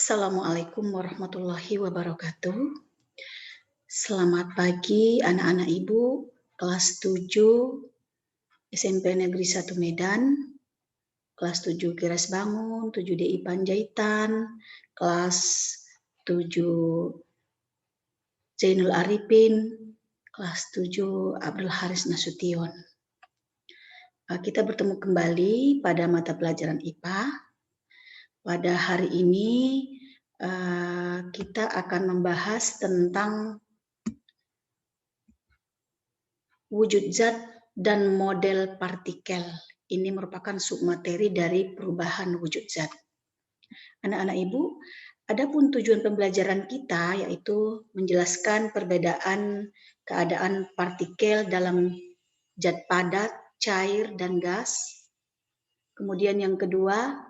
Assalamualaikum warahmatullahi wabarakatuh. Selamat pagi anak-anak Ibu, kelas 7 SMP Negeri 1 Medan, kelas 7 Kiras Bangun, 7 DI Panjaitan, kelas 7 Zainul Arifin, kelas 7 Abdul Haris Nasution. Kita bertemu kembali pada mata pelajaran IPA. Pada hari ini kita akan membahas tentang wujud zat dan model partikel. Ini merupakan submateri dari perubahan wujud zat. Anak-anak Ibu, adapun tujuan pembelajaran kita yaitu menjelaskan perbedaan keadaan partikel dalam zat padat, cair, dan gas. Kemudian yang kedua,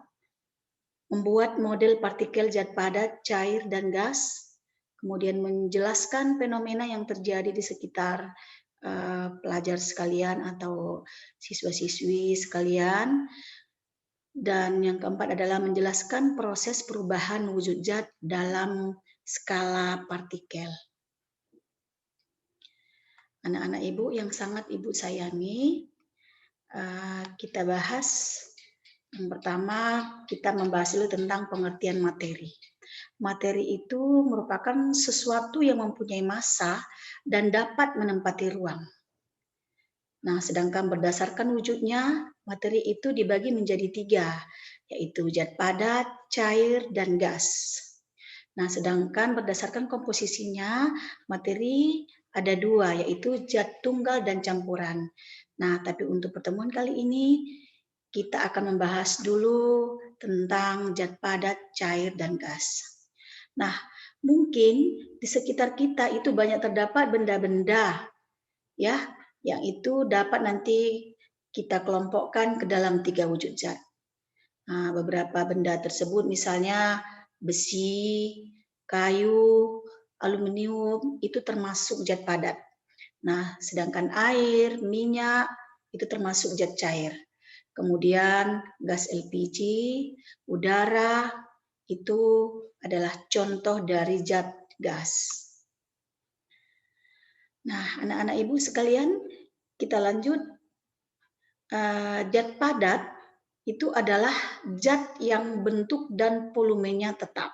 membuat model partikel zat padat, cair, dan gas. Kemudian menjelaskan fenomena yang terjadi di sekitar pelajar sekalian atau siswa-siswi sekalian. Dan yang keempat adalah menjelaskan proses perubahan wujud zat dalam skala partikel. Anak-anak Ibu yang sangat Ibu sayangi, kita bahas. Yang pertama, kita membahas dulu tentang pengertian materi. Materi itu merupakan sesuatu yang mempunyai massa dan dapat menempati ruang. Nah, sedangkan berdasarkan wujudnya, materi itu dibagi menjadi 3, yaitu zat padat, cair, dan gas. Nah, sedangkan berdasarkan komposisinya, materi ada 2, yaitu zat tunggal dan campuran. Nah, tapi untuk pertemuan kali ini, kita akan membahas dulu tentang zat padat, cair, dan gas. Nah, mungkin di sekitar kita itu banyak terdapat benda-benda ya, yang itu dapat nanti kita kelompokkan ke dalam 3 wujud zat. Nah, beberapa benda tersebut misalnya besi, kayu, aluminium itu termasuk zat padat. Nah, sedangkan air, minyak itu termasuk zat cair. Kemudian gas LPG, udara itu adalah contoh dari zat gas. Nah, anak-anak Ibu sekalian, kita lanjut. Zat padat itu adalah zat yang bentuk dan volumenya tetap.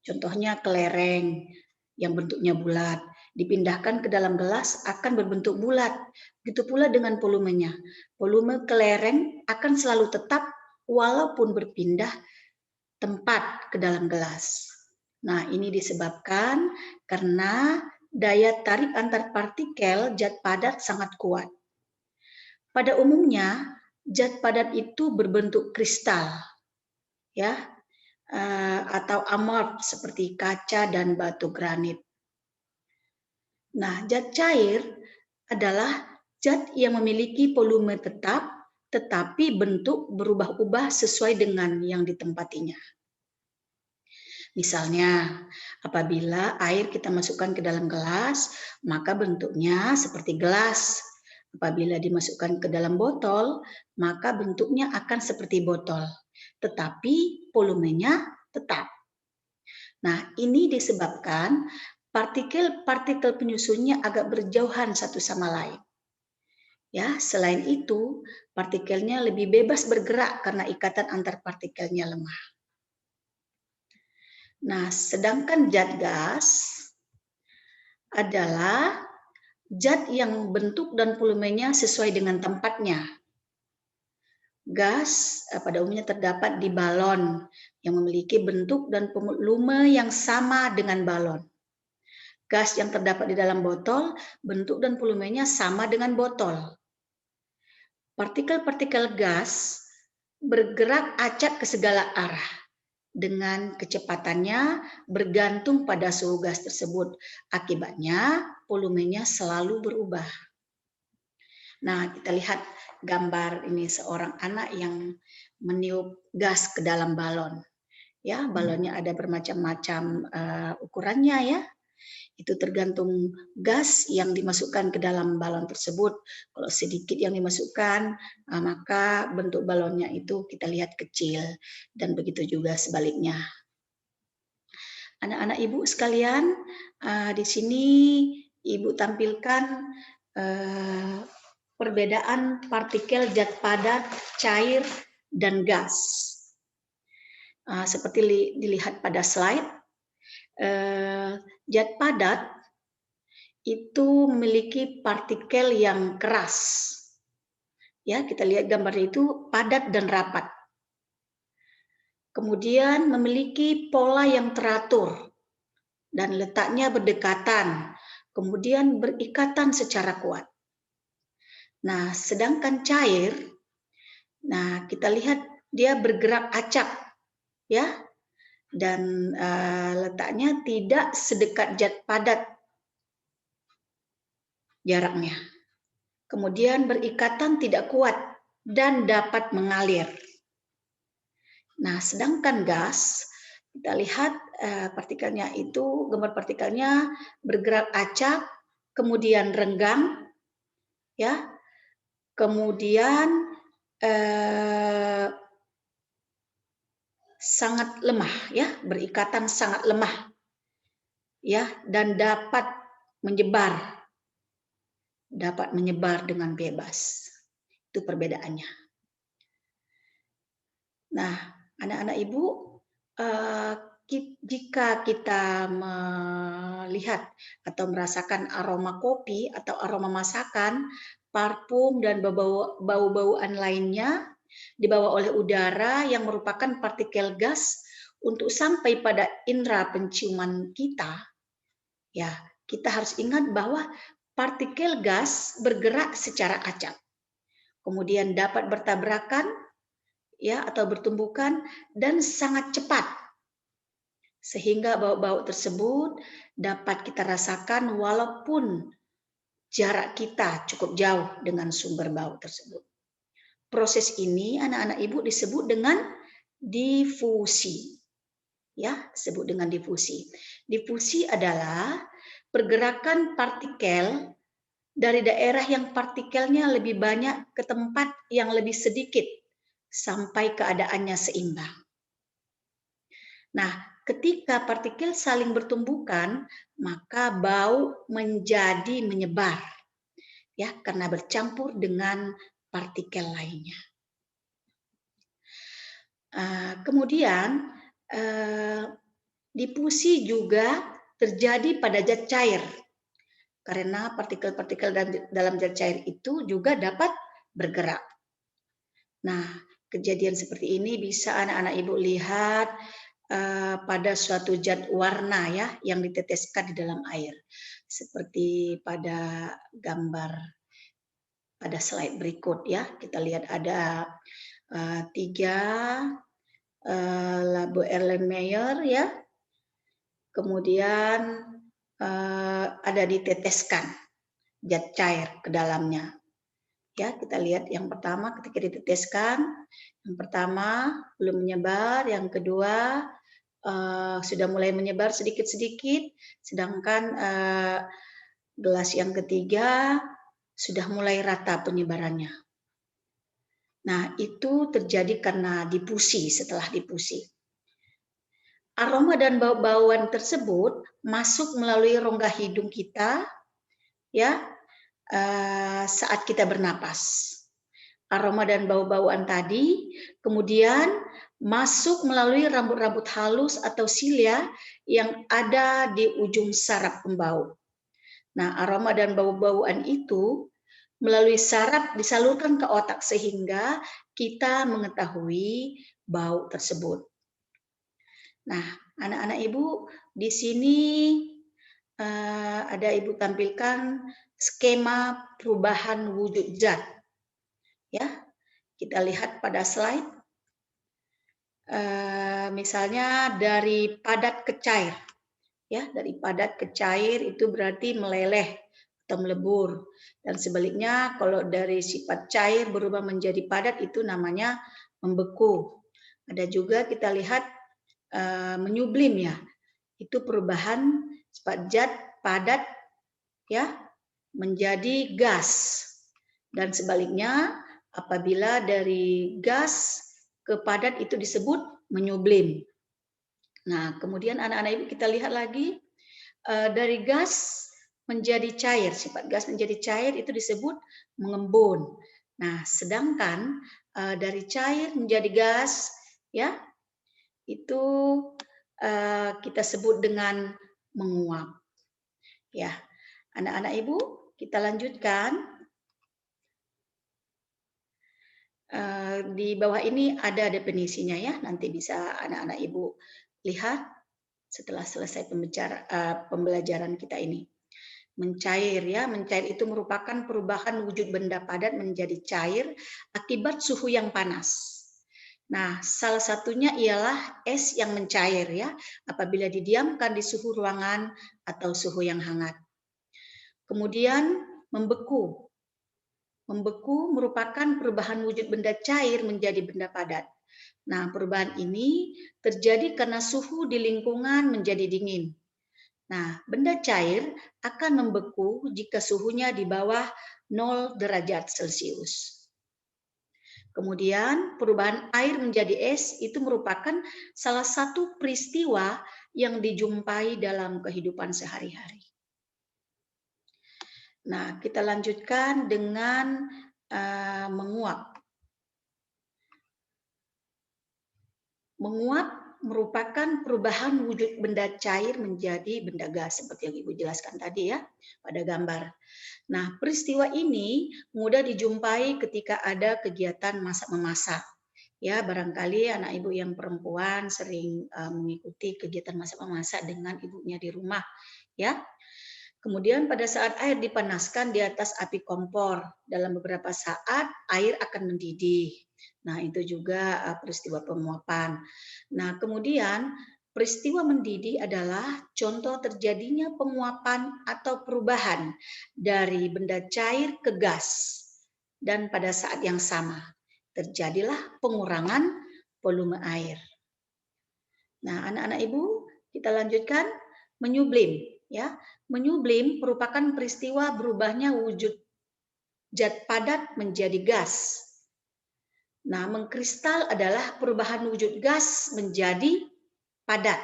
Contohnya kelereng yang bentuknya bulat, dipindahkan ke dalam gelas akan berbentuk bulat. Begitu pula dengan volumenya. Volume kelereng akan selalu tetap walaupun berpindah tempat ke dalam gelas. Nah, ini disebabkan karena daya tarik antar partikel zat padat sangat kuat. Pada umumnya, zat padat itu berbentuk kristal, ya, atau amorf seperti kaca dan batu granit. Nah, zat cair adalah zat yang memiliki volume tetap, tetapi bentuk berubah-ubah sesuai dengan yang ditempatinya. Misalnya, apabila air kita masukkan ke dalam gelas, maka bentuknya seperti gelas. Apabila dimasukkan ke dalam botol, maka bentuknya akan seperti botol, tetapi volumenya tetap. Nah, ini disebabkan partikel-partikel penyusunnya agak berjauhan satu sama lain. Ya, selain itu, partikelnya lebih bebas bergerak karena ikatan antar partikelnya lemah. Nah, sedangkan zat gas adalah zat yang bentuk dan volumenya sesuai dengan tempatnya. Gas pada umumnya terdapat di balon yang memiliki bentuk dan volume yang sama dengan balon. Gas yang terdapat di dalam botol, bentuk dan volumenya sama dengan botol. Partikel-partikel gas bergerak acak ke segala arah dengan kecepatannya bergantung pada suhu gas tersebut. Akibatnya volumenya selalu berubah. Nah, kita lihat gambar ini seorang anak yang meniup gas ke dalam balon. Ya, balonnya ada bermacam-macam ukurannya ya. Itu tergantung gas yang dimasukkan ke dalam balon tersebut. Kalau sedikit yang dimasukkan, maka bentuk balonnya itu kita lihat kecil, dan begitu juga sebaliknya. Anak-anak Ibu sekalian, di sini Ibu tampilkan perbedaan partikel zat padat, cair, dan gas. Seperti dilihat pada slide, zat padat itu memiliki partikel yang keras. Ya, kita lihat gambarnya itu padat dan rapat. Kemudian memiliki pola yang teratur dan letaknya berdekatan, kemudian berikatan secara kuat. Nah, sedangkan cair, nah kita lihat dia bergerak acak, ya, dan letaknya tidak sedekat zat padat jaraknya. Kemudian berikatan tidak kuat dan dapat mengalir. Nah, sedangkan gas, kita lihat partikelnya itu, gambar partikelnya bergerak acak, kemudian renggang, ya, kemudian sangat lemah, ya, berikatan sangat lemah, ya, dan dapat menyebar dengan bebas. Itu perbedaannya. Nah, anak-anak Ibu, jika kita melihat atau merasakan aroma kopi atau aroma masakan, parfum, dan bau-bauan lainnya dibawa oleh udara yang merupakan partikel gas untuk sampai pada indera penciuman kita, ya, kita harus ingat bahwa partikel gas bergerak secara acak, kemudian dapat bertabrakan, ya, atau bertumbukan dan sangat cepat, sehingga bau-bau tersebut dapat kita rasakan walaupun jarak kita cukup jauh dengan sumber bau tersebut. Proses ini anak-anak Ibu disebut dengan difusi. Ya, disebut dengan difusi. Difusi adalah pergerakan partikel dari daerah yang partikelnya lebih banyak ke tempat yang lebih sedikit sampai keadaannya seimbang. Nah, ketika partikel saling bertumbukan, maka bau menjadi menyebar, ya, karena bercampur dengan partikel lainnya. Kemudian difusi juga terjadi pada zat cair, karena partikel-partikel dalam zat cair itu juga dapat bergerak. Nah, kejadian seperti ini bisa anak-anak Ibu lihat pada suatu zat warna, ya, yang diteteskan di dalam air, seperti pada gambar pada slide berikut, ya. Kita lihat ada 3 Labo Erlenmeyer, ya, kemudian ada diteteskan zat cair ke dalamnya. Ya, kita lihat yang pertama ketika diteteskan, yang pertama belum menyebar, yang kedua sudah mulai menyebar sedikit-sedikit, sedangkan gelas yang ketiga sudah mulai rata penyebarannya. Nah, itu terjadi karena difusi, setelah difusi. Aroma dan bau-bauan tersebut masuk melalui rongga hidung kita, ya, saat kita bernapas. Aroma dan bau-bauan tadi kemudian masuk melalui rambut-rambut halus atau silia yang ada di ujung saraf pembau. Nah, aroma dan bau-bauan itu melalui saraf disalurkan ke otak sehingga kita mengetahui bau tersebut. Nah, anak-anak Ibu, di sini ada Ibu tampilkan skema perubahan wujud zat. Ya, kita lihat pada slide. Misalnya dari padat ke cair. Ya, dari padat ke cair itu berarti meleleh atau melebur. Dan sebaliknya kalau dari sifat cair berubah menjadi padat itu namanya membeku. Ada juga kita lihat menyublim, ya. Itu perubahan sifat zat padat, ya, menjadi gas. Dan sebaliknya apabila dari gas ke padat itu disebut menyublim. Nah, kemudian anak-anak Ibu kita lihat lagi, dari gas menjadi cair, sifat gas menjadi cair itu disebut mengembun. Nah, sedangkan dari cair menjadi gas, ya, itu kita sebut dengan menguap. Ya, anak-anak Ibu, kita lanjutkan. Di bawah ini ada definisinya ya, nanti bisa anak-anak Ibu lihat setelah selesai pembelajaran kita ini. Mencair ya, mencair itu merupakan perubahan wujud benda padat menjadi cair akibat suhu yang panas. Nah, salah satunya ialah es yang mencair ya, apabila didiamkan di suhu ruangan atau suhu yang hangat. Kemudian membeku. Membeku merupakan perubahan wujud benda cair menjadi benda padat. Nah, perubahan ini terjadi karena suhu di lingkungan menjadi dingin. Nah, benda cair akan membeku jika suhunya di bawah 0 derajat Celcius. Kemudian, perubahan air menjadi es itu merupakan salah satu peristiwa yang dijumpai dalam kehidupan sehari-hari. Nah, kita lanjutkan dengan menguap. Menguap merupakan perubahan wujud benda cair menjadi benda gas, seperti yang Ibu jelaskan tadi ya, pada gambar. Nah, peristiwa ini mudah dijumpai ketika ada kegiatan masak-memasak. Ya, barangkali anak Ibu yang perempuan sering mengikuti kegiatan masak-memasak dengan ibunya di rumah, ya. Kemudian pada saat air dipanaskan di atas api kompor, dalam beberapa saat air akan mendidih. Nah, itu juga peristiwa penguapan. Nah, kemudian peristiwa mendidih adalah contoh terjadinya penguapan atau perubahan dari benda cair ke gas. Dan pada saat yang sama, terjadilah pengurangan volume air. Nah, anak-anak Ibu, kita lanjutkan menyublim. Ya, menyublim merupakan peristiwa berubahnya wujud zat padat menjadi gas. Nah, mengkristal adalah perubahan wujud gas menjadi padat.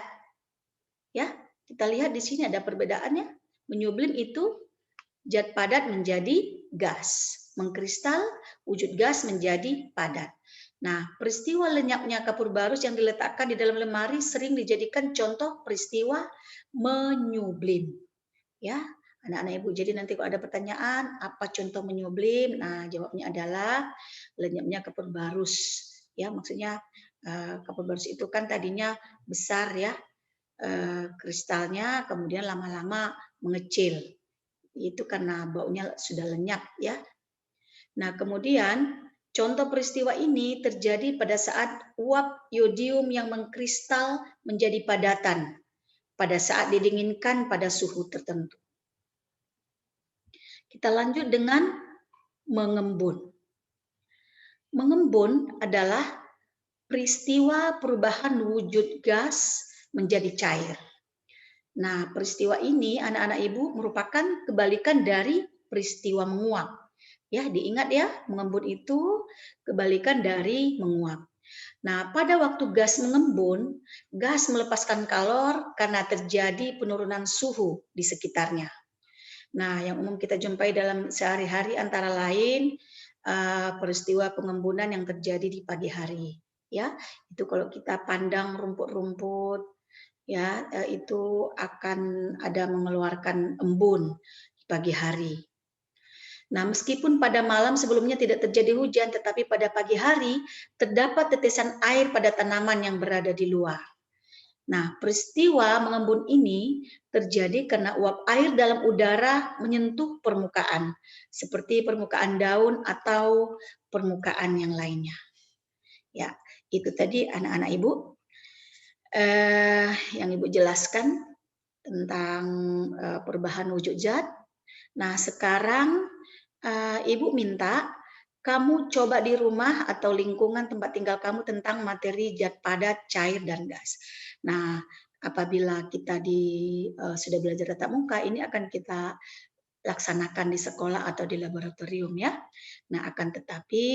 Ya, kita lihat di sini ada perbedaannya. Menyublim itu zat padat menjadi gas. Mengkristal wujud gas menjadi padat. Nah, peristiwa lenyapnya kapur barus yang diletakkan di dalam lemari sering dijadikan contoh peristiwa menyublim. Ya, anak-anak Ibu. Jadi nanti kalau ada pertanyaan, apa contoh menyublim? Nah, jawabnya adalah lenyapnya kapur barus. Ya, maksudnya kapur barus itu kan tadinya besar ya, kristalnya, kemudian lama-lama mengecil. Itu karena baunya sudah lenyap ya. Nah, kemudian contoh peristiwa ini terjadi pada saat uap yodium yang mengkristal menjadi padatan pada saat didinginkan pada suhu tertentu. Kita lanjut dengan mengembun. Mengembun adalah peristiwa perubahan wujud gas menjadi cair. Nah, peristiwa ini anak-anak Ibu merupakan kebalikan dari peristiwa menguap. Ya, diingat ya, mengembun itu kebalikan dari menguap. Nah, pada waktu gas mengembun, gas melepaskan kalor karena terjadi penurunan suhu di sekitarnya. Nah, yang umum kita jumpai dalam sehari-hari antara lain peristiwa pengembunan yang terjadi di pagi hari. Ya, itu kalau kita pandang rumput-rumput, ya itu akan ada mengeluarkan embun di pagi hari. Nah, meskipun pada malam sebelumnya tidak terjadi hujan, tetapi pada pagi hari terdapat tetesan air pada tanaman yang berada di luar. Nah, peristiwa mengembun ini terjadi karena uap air dalam udara menyentuh permukaan, seperti permukaan daun atau permukaan yang lainnya. Ya, itu tadi anak-anak Ibu yang Ibu jelaskan tentang perubahan wujud zat. Nah, sekarang Ibu minta kamu coba di rumah atau lingkungan tempat tinggal kamu tentang materi zat padat, cair, dan gas. Nah, apabila kita sudah belajar tatap muka, ini akan kita laksanakan di sekolah atau di laboratorium ya. Nah, akan tetapi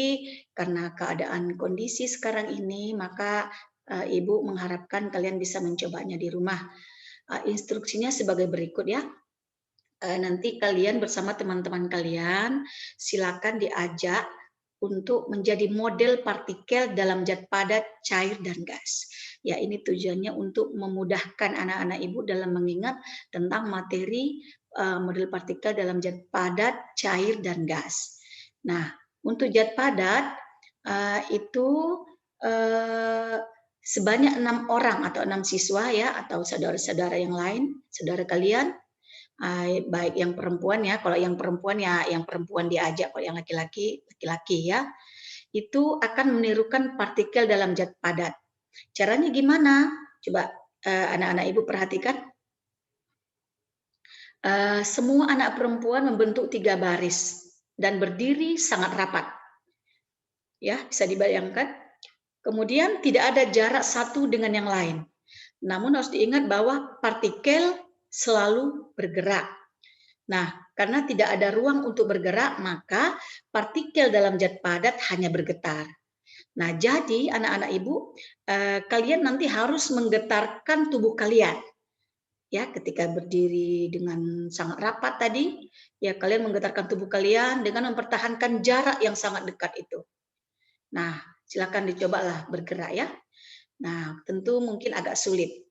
karena keadaan kondisi sekarang ini, maka Ibu mengharapkan kalian bisa mencobanya di rumah. Instruksinya sebagai berikut ya. Nanti kalian bersama teman-teman kalian silakan diajak untuk menjadi model partikel dalam zat padat, cair, dan gas. Ya, ini tujuannya untuk memudahkan anak-anak ibu dalam mengingat tentang materi model partikel dalam zat padat, cair, dan gas. Nah, untuk zat padat itu sebanyak 6 orang atau 6 siswa ya, atau saudara-saudara yang lain, saudara kalian, baik yang perempuan ya, kalau yang perempuan ya yang perempuan diajak, kalau yang laki-laki, laki-laki ya, itu akan menirukan partikel dalam zat padat. Caranya gimana? Coba anak-anak ibu perhatikan. Semua anak perempuan membentuk 3 baris dan berdiri sangat rapat. Ya, bisa dibayangkan. Kemudian tidak ada jarak satu dengan yang lain. Namun harus diingat bahwa partikel selalu bergerak. Nah, karena tidak ada ruang untuk bergerak, maka partikel dalam zat padat hanya bergetar. Nah, jadi anak-anak ibu, kalian nanti harus menggetarkan tubuh kalian. Ya, ketika berdiri dengan sangat rapat tadi, ya kalian menggetarkan tubuh kalian dengan mempertahankan jarak yang sangat dekat itu. Nah, silakan dicobalah bergerak ya. Nah, tentu mungkin agak sulit.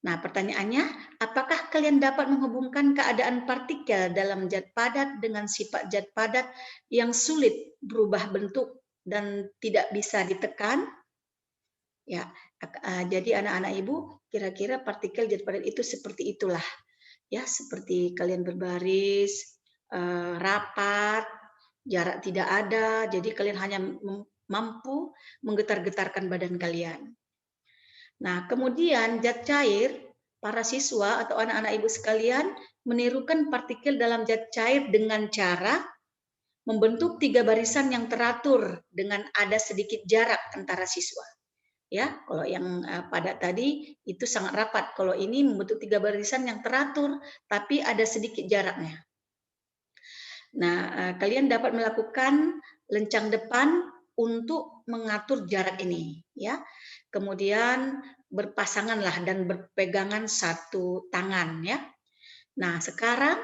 Nah, pertanyaannya, apakah kalian dapat menghubungkan keadaan partikel dalam zat padat dengan sifat zat padat yang sulit berubah bentuk dan tidak bisa ditekan? Ya, jadi anak-anak ibu, kira-kira partikel zat padat itu seperti itulah. Ya, seperti kalian berbaris, rapat, jarak tidak ada, jadi kalian hanya mampu menggetar-getarkan badan kalian. Nah, kemudian zat cair, para siswa atau anak-anak ibu sekalian menirukan partikel dalam zat cair dengan cara membentuk 3 barisan yang teratur dengan ada sedikit jarak antara siswa. Ya, kalau yang padat tadi itu sangat rapat. Kalau ini membentuk 3 barisan yang teratur tapi ada sedikit jaraknya. Nah, kalian dapat melakukan lencang depan untuk mengatur jarak ini, ya. Kemudian berpasanganlah dan berpegangan satu tangan, ya. Nah, sekarang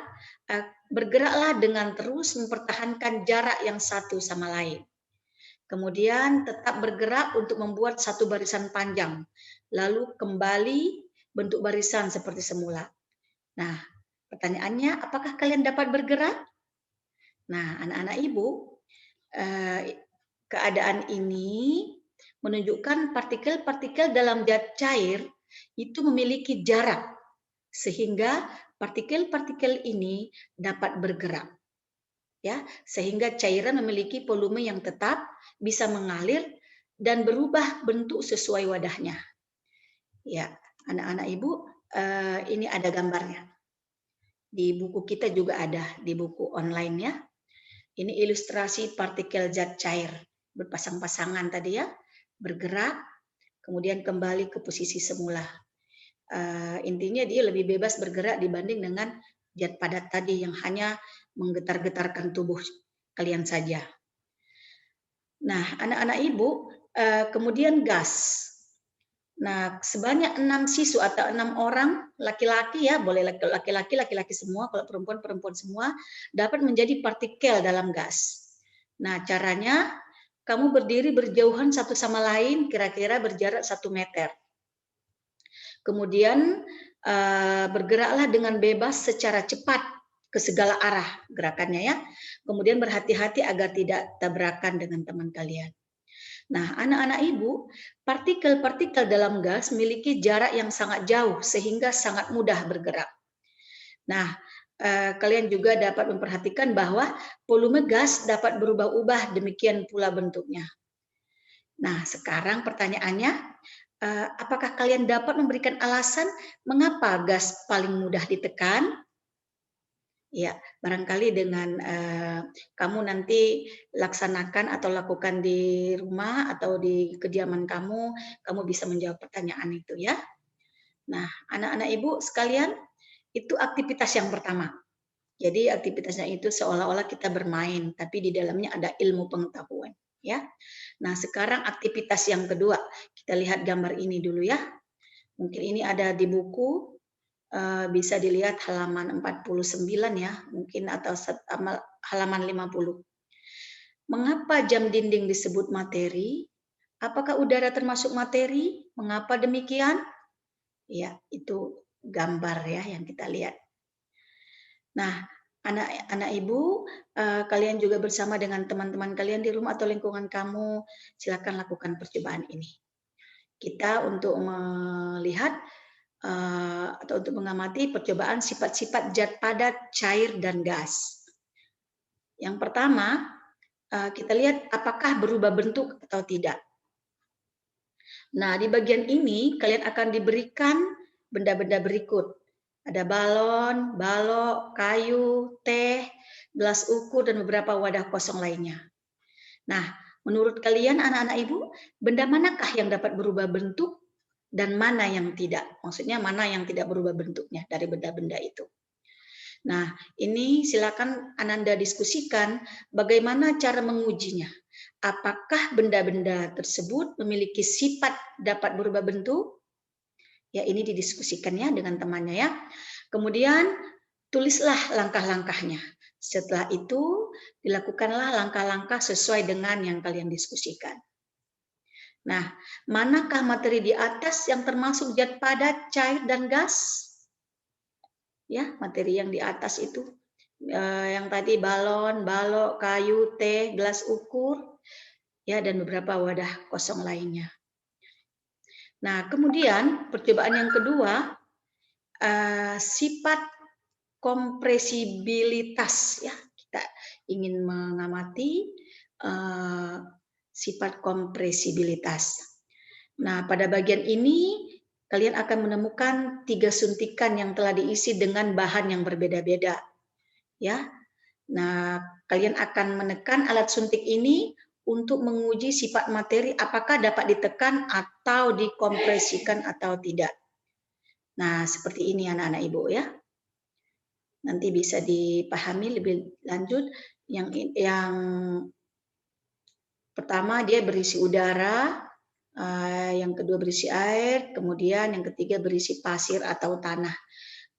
bergeraklah dengan terus mempertahankan jarak yang satu sama lain. Kemudian tetap bergerak untuk membuat satu barisan panjang, lalu kembali bentuk barisan seperti semula. Nah, pertanyaannya, apakah kalian dapat bergerak? Nah, anak-anak ibu, keadaan ini menunjukkan partikel-partikel dalam zat cair itu memiliki jarak, sehingga partikel-partikel ini dapat bergerak. Ya, sehingga cairan memiliki volume yang tetap, bisa mengalir dan berubah bentuk sesuai wadahnya. Ya, anak-anak ibu, ini ada gambarnya. Di buku kita juga ada, di buku online ya. Ini ilustrasi partikel zat cair, berpasang-pasangan tadi ya, bergerak, kemudian kembali ke posisi semula. Intinya dia lebih bebas bergerak dibanding dengan zat padat tadi yang hanya menggetar-getarkan tubuh kalian saja. Nah, anak-anak ibu, kemudian gas. Nah, sebanyak 6 siswa atau 6 orang laki-laki ya, boleh laki-laki semua, kalau perempuan perempuan semua, dapat menjadi partikel dalam gas. Nah, caranya kamu berdiri berjauhan satu sama lain, kira-kira berjarak 1 meter. Kemudian bergeraklah dengan bebas secara cepat ke segala arah gerakannya ya. Kemudian berhati-hati agar tidak tabrakan dengan teman kalian. Nah, anak-anak ibu, partikel-partikel dalam gas memiliki jarak yang sangat jauh sehingga sangat mudah bergerak. Nah, kalian juga dapat memperhatikan bahwa volume gas dapat berubah-ubah, demikian pula bentuknya. Nah, sekarang pertanyaannya, apakah kalian dapat memberikan alasan mengapa gas paling mudah ditekan? Ya, barangkali dengan kamu nanti laksanakan atau lakukan di rumah atau di kediaman kamu, kamu bisa menjawab pertanyaan itu ya. Nah, anak-anak ibu sekalian, itu aktivitas yang pertama. Jadi aktivitasnya itu seolah-olah kita bermain, tapi di dalamnya ada ilmu pengetahuan. ya. Nah, sekarang aktivitas yang kedua, kita lihat gambar ini dulu ya. Mungkin ini ada di buku, bisa dilihat halaman 49 ya, mungkin atau halaman 50. Mengapa jam dinding disebut materi? Apakah udara termasuk materi? Mengapa demikian? Ya, itu gambar ya yang kita lihat. Nah, anak-anak ibu, kalian juga bersama dengan teman-teman kalian di rumah atau lingkungan kamu, silakan lakukan percobaan ini. Kita untuk melihat atau untuk mengamati percobaan sifat-sifat zat padat, cair, dan gas. Yang pertama, kita lihat apakah berubah bentuk atau tidak. Nah, di bagian ini kalian akan diberikan benda-benda berikut. Ada balon, balok, kayu, teh, gelas ukur, dan beberapa wadah kosong lainnya. Nah, menurut kalian anak-anak ibu, benda manakah yang dapat berubah bentuk dan mana yang tidak? Maksudnya mana yang tidak berubah bentuknya dari benda-benda itu. Nah, ini silakan Ananda diskusikan bagaimana cara mengujinya. Apakah benda-benda tersebut memiliki sifat dapat berubah bentuk? Ya, ini didiskusikannya dengan temannya ya. Kemudian tulislah langkah-langkahnya. Setelah itu dilakukanlah langkah-langkah sesuai dengan yang kalian diskusikan. Nah, manakah materi di atas yang termasuk zat padat, cair, dan gas? Ya, materi yang di atas itu. Yang tadi balon, balok, kayu, teh, gelas ukur, ya, dan beberapa wadah kosong lainnya. Nah, kemudian percobaan yang kedua, sifat kompresibilitas, ya, kita ingin mengamati sifat kompresibilitas. Nah, pada bagian ini kalian akan menemukan 3 suntikan yang telah diisi dengan bahan yang berbeda-beda, ya. Nah, kalian akan menekan alat suntik ini untuk menguji sifat materi apakah dapat ditekan atau dikompresikan atau tidak. Nah, seperti ini anak-anak ibu ya. Nanti bisa dipahami lebih lanjut. Yang pertama dia berisi udara, yang kedua berisi air, kemudian yang ketiga berisi pasir atau tanah.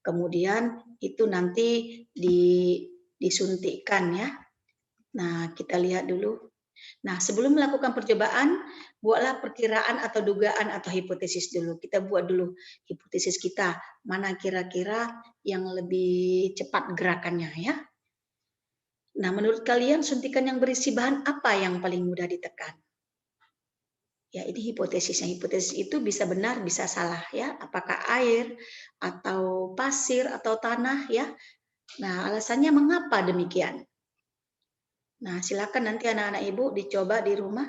Kemudian itu nanti disuntikkan ya. Nah, kita lihat dulu. Nah, sebelum melakukan percobaan, buatlah perkiraan atau dugaan atau hipotesis dulu. Kita buat dulu hipotesis kita, mana kira-kira yang lebih cepat gerakannya ya. Nah, menurut kalian suntikan yang berisi bahan apa yang paling mudah ditekan? Ya, ini hipotesisnya. Hipotesis itu bisa benar, bisa salah ya. Apakah air atau pasir atau tanah ya. Nah, alasannya mengapa demikian? Nah, silakan nanti anak-anak ibu dicoba di rumah.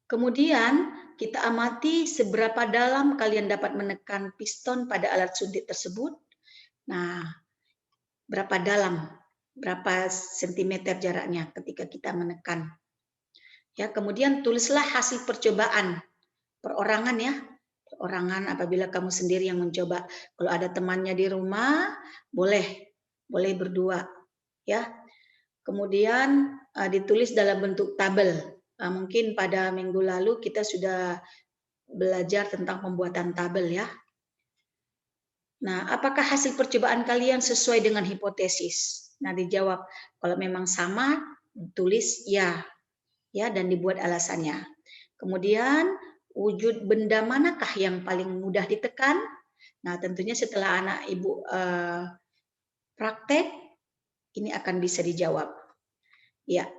Kemudian kita amati seberapa dalam kalian dapat menekan piston pada alat suntik tersebut. Nah, berapa dalam, berapa sentimeter jaraknya ketika kita menekan. Ya, kemudian tulislah hasil percobaan perorangan ya. Perorangan apabila kamu sendiri yang mencoba. Kalau ada temannya di rumah, boleh berdua ya. Kemudian ditulis dalam bentuk tabel. Mungkin pada minggu lalu kita sudah belajar tentang pembuatan tabel ya. Nah, apakah hasil percobaan kalian sesuai dengan hipotesis? Nah, dijawab kalau memang sama, tulis ya, dan dibuat alasannya. Kemudian wujud benda manakah yang paling mudah ditekan? Nah, tentunya setelah anak ibu praktek, ini akan bisa dijawab. Ya,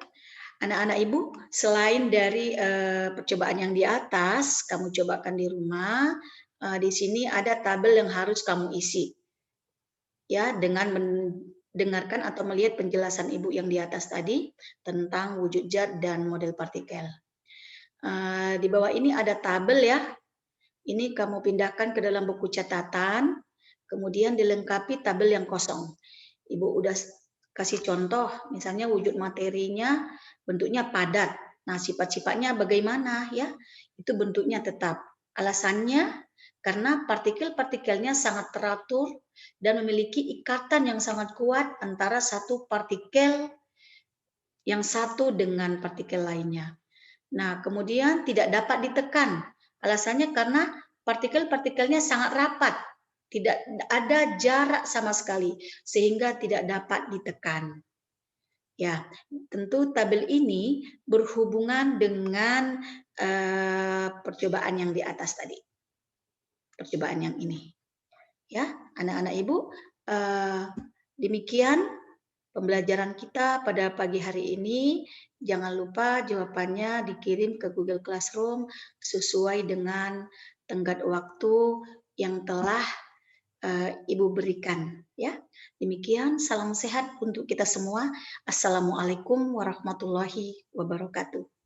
anak-anak ibu, selain dari percobaan yang di atas, kamu cobakan di rumah. Di sini ada tabel yang harus kamu isi, ya, dengan mendengarkan atau melihat penjelasan ibu yang di atas tadi tentang wujud zat dan model partikel. Di bawah ini ada tabel ya. Ini kamu pindahkan ke dalam buku catatan, kemudian dilengkapi tabel yang kosong. Ibu udah kasih contoh, misalnya wujud materinya bentuknya padat. Nah, sifat-sifatnya bagaimana ya? Itu bentuknya tetap. Alasannya karena partikel-partikelnya sangat teratur dan memiliki ikatan yang sangat kuat antara satu partikel yang satu dengan partikel lainnya. Nah, kemudian tidak dapat ditekan. Alasannya karena partikel-partikelnya sangat rapat, tidak ada jarak sama sekali, sehingga tidak dapat ditekan. Ya, tentu tabel ini berhubungan dengan percobaan yang di atas tadi, percobaan yang ini. Ya, anak-anak Ibu, demikian pembelajaran kita pada pagi hari ini. Jangan lupa jawabannya dikirim ke Google Classroom sesuai dengan tenggat waktu yang telah Ibu berikan. Ya, demikian salam sehat untuk kita semua. Assalamualaikum warahmatullahi wabarakatuh.